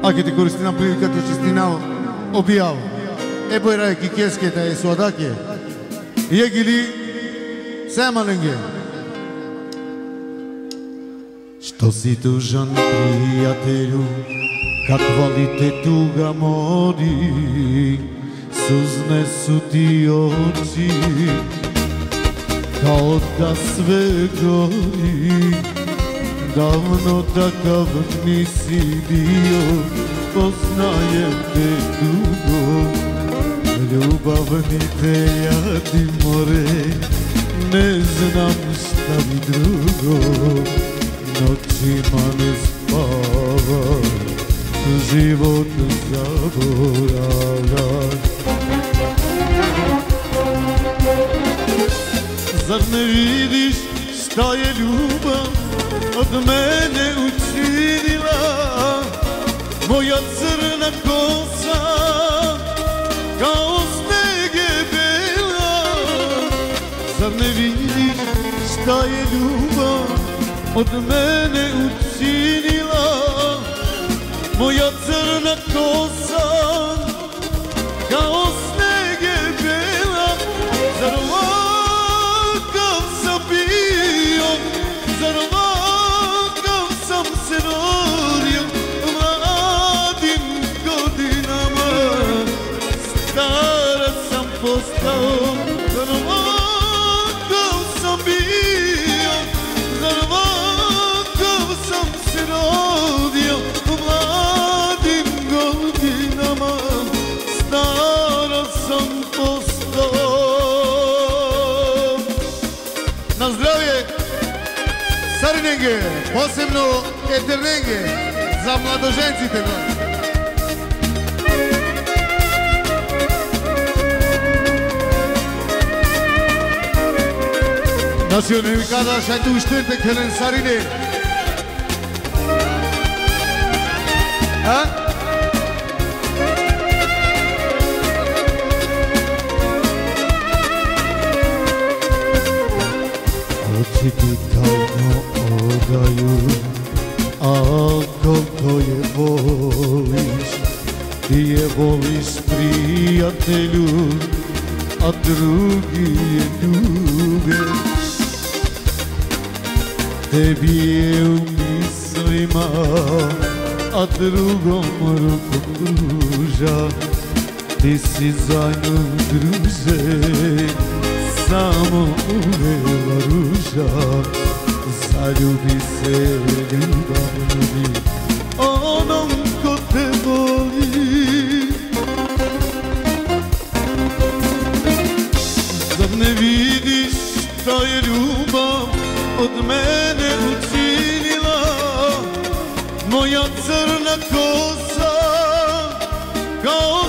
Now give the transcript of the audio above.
a ќе ти користам приликата честина објава. Ебојрај кикескета е суадаке. Јегили семаленге. Што си тужан, пријателю, каква ли те туга моди, сузне су ти очи, као да све гори. Давно такав ниси био, познајем те дуго. Љубавните јади море, не знам шта ми друго. Noćima ne spavaš, život zaboravljaš. Zar ne vidiš šta je ljubav od mene učinila? Moja crna kosa kao sneg je bela. Zar ne vidiš šta je ljubav od mene učinila? Moja crna kosa kao sneg je bela. Zar ovakav sam bio, zar ovakav sam se rodio u mladim godinama. Stara sam postao, zar ovakav sam bio, zar ovakav sam se rodio u mladim godinama. Stara sam postao. Na zdravje Sarnenge, posebno Eternenge, za mladožencите. Nasıl ne kadar şahit uçturdu kelen Sarine. Ha? Oči ti davno odaju, a koliko je voliš, ti je voliš prijatelju, a drugi je ljube. Tebi je u mislima, a drugom rukom pruža. Ti si za nju, druže, samo uvela ruža. Zaljubi se, ljubav ljubi onom ko te voli. Zar ne vidiš šta je ljubav od mene učinila? Moja crna kosa kao